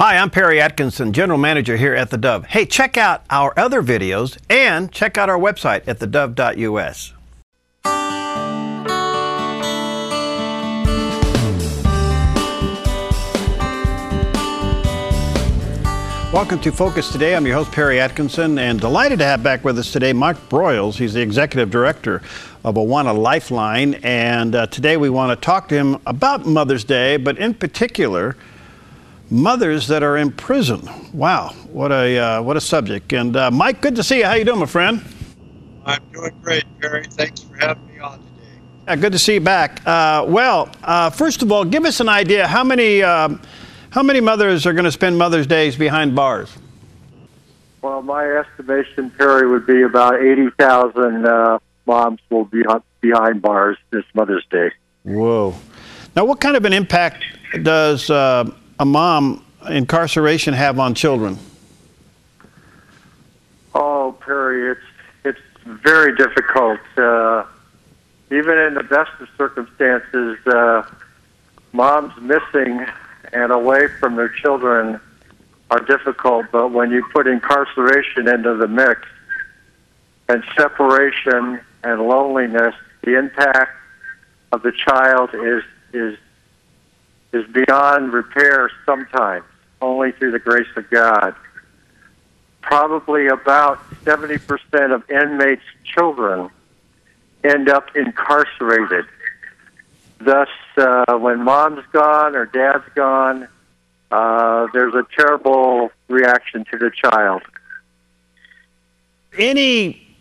Hi, I'm Perry Atkinson, General Manager here at theDove. Hey, check out our other videos and check out our website at thedove.us. Welcome to Focus Today. I'm your host, Perry Atkinson, and delighted to have back with us today Mike Broyles. He's the Executive Director of Awana Lifeline, and today we want to talk to him about Mother's Day, but in particular, mothers that are in prison. Wow, what a subject. And Mike, good to see you. How you doing, my friend? I'm doing great, Perry. Thanks for having me on today. Yeah, good to see you back. First of all, give us an idea how many mothers are going to spend Mother's Days behind bars? Well, my estimation, Perry, would be about 80,000 moms will be behind bars this Mother's Day. Whoa. Now, what kind of an impact does a mom incarceration have on children? Oh, Perry, it's very difficult. Even in the best of circumstances, moms missing and away from their children are difficult. But when you put incarceration into the mix and separation and loneliness, the impact of the child is beyond repair sometimes, only through the grace of God. Probably about 70% of inmates' children end up incarcerated. Thus, when mom's gone or dad's gone, there's a terrible reaction to the child. Any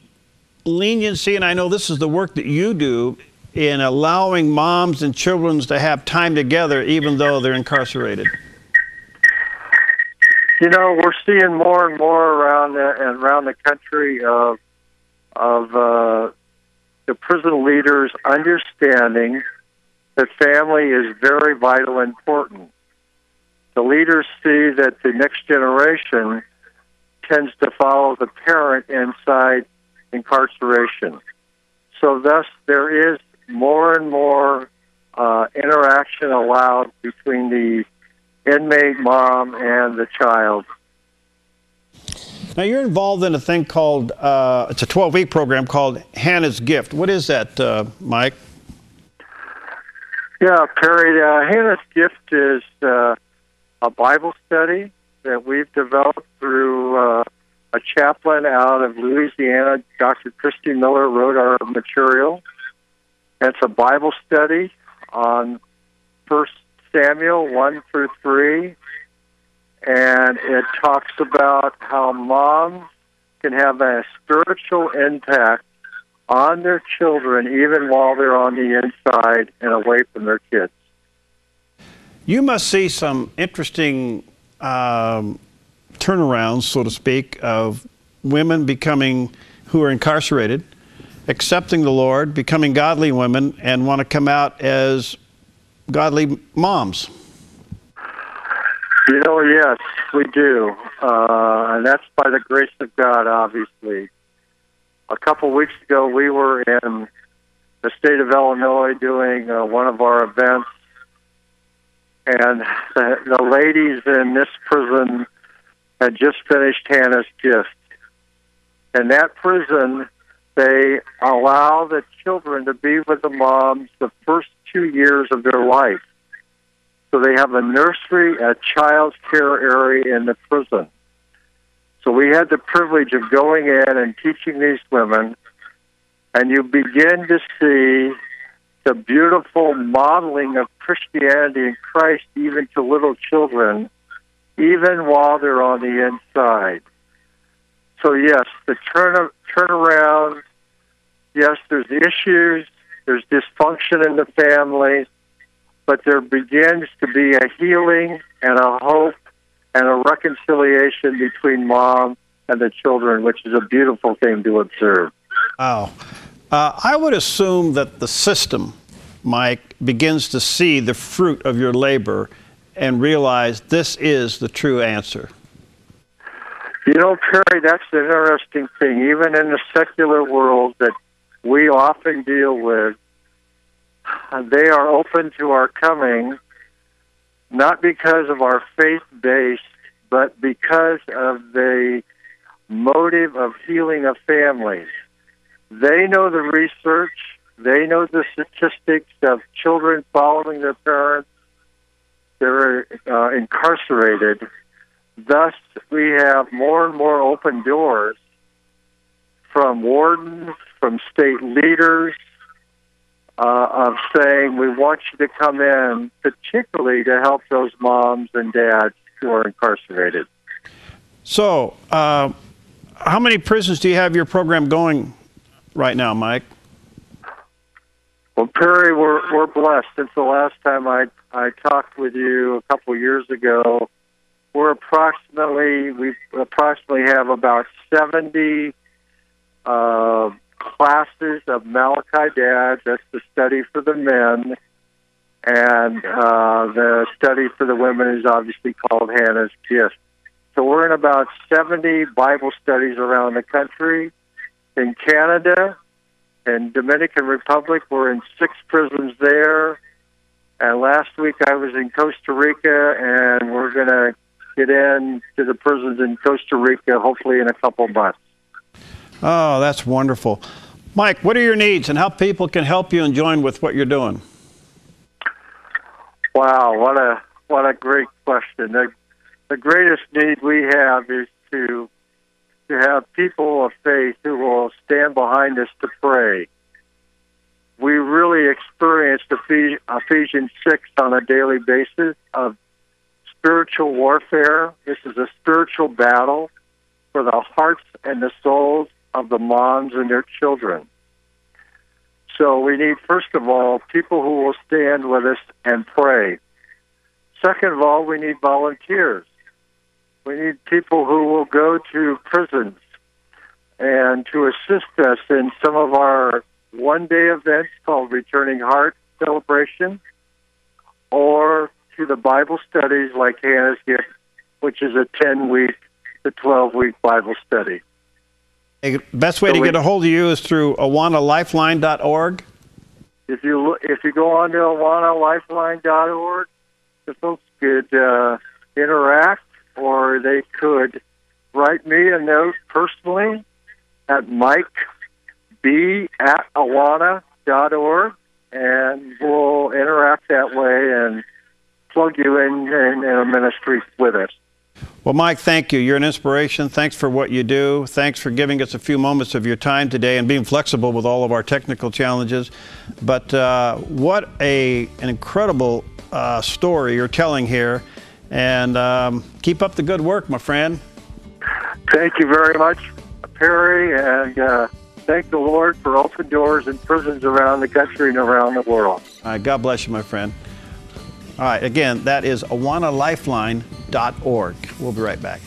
leniency, and I know this is the work that you do, in allowing moms and children to have time together even though they're incarcerated? You know, we're seeing more and more around the country of the prison leaders understanding that family is very vital and important. The leaders see that the next generation tends to follow the parent inside incarceration. So thus there is more and more interaction allowed between the inmate mom and the child. Now, you're involved in a thing called, it's a 12-week program called Hannah's Gift. What is that, Mike? Yeah, Perry, Hannah's Gift is a Bible study that we've developed through a chaplain out of Louisiana. Dr. Christy Miller wrote our material. It's a Bible study on 1 Samuel 1 through 3, and it talks about how moms can have a spiritual impact on their children even while they're on the inside and away from their kids. You must see some interesting turnarounds, so to speak, of women who are incarcerated, accepting the Lord, becoming godly women, and want to come out as godly moms. You know, yes, we do. And that's by the grace of God, obviously. A couple weeks ago, we were in the state of Illinois doing one of our events, and the ladies in this prison had just finished Hannah's Gift. In that prison, they allow the children to be with the moms the first 2 years of their life. So they have a nursery, a child's care area in the prison. So we had the privilege of going in and teaching these women, and you begin to see the beautiful modeling of Christianity and Christ even to little children, even while they're on the inside. So yes, the turnaround, yes, there's issues, there's dysfunction in the family, but there begins to be a healing and a hope and a reconciliation between mom and the children, which is a beautiful thing to observe. Wow. I would assume that the system, Mike, begins to see the fruit of your labor and realize this is the true answer. You know, Perry, that's the interesting thing. Even in the secular world that we often deal with, they are open to our coming not because of our faith base, but because of the motive of healing of families. They know the research. They know the statistics of children following their parents. They're incarcerated. Thus, we have more and more open doors from wardens, from state leaders, of saying, we want you to come in, particularly to help those moms and dads who are incarcerated. So, how many prisons do you have your program going right now, Mike? Well, Perry, we're blessed. Since the last time I talked with you a couple years ago, we approximately have about 70 classes of Malachi Dads. That's the study for the men, and the study for the women is obviously called Hannah's Gift. So we're in about 70 Bible studies around the country. In Canada and Dominican Republic, we're in 6 prisons there. And last week I was in Costa Rica, and we're going to get into the prisons in Costa Rica hopefully in a couple months. Oh, that's wonderful. Mike, what are your needs and how people can help you and join with what you're doing? Wow, what a great question. The greatest need we have is to have people of faith who will stand behind us to pray. We really experienced Ephesians 6 on a daily basis of spiritual warfare. This is a spiritual battle for the hearts and the souls of the moms and their children. So we need, first of all, people who will stand with us and pray. Second of all, we need volunteers. We need people who will go to prisons and to assist us in some of our one-day events called Returning Heart Celebration, or to the Bible studies like Hannah's Gift, which is a 10-week to 12-week Bible study. The best way to get a hold of you is through awanalifeline.org. If you go on to awanalifeline.org, the folks could interact, or they could write me a note personally at mikeb@awana.org, and we'll interact that way and plug you in a ministry with us. Well, Mike, thank you. You're an inspiration. Thanks for what you do. Thanks for giving us a few moments of your time today and being flexible with all of our technical challenges. But what an incredible story you're telling here. And keep up the good work, my friend. Thank you very much, Perry, and thank the Lord for open doors in prisons around the country and around the world. All right, God bless you, my friend. All right, again, that is awanalifeline.org. We'll be right back.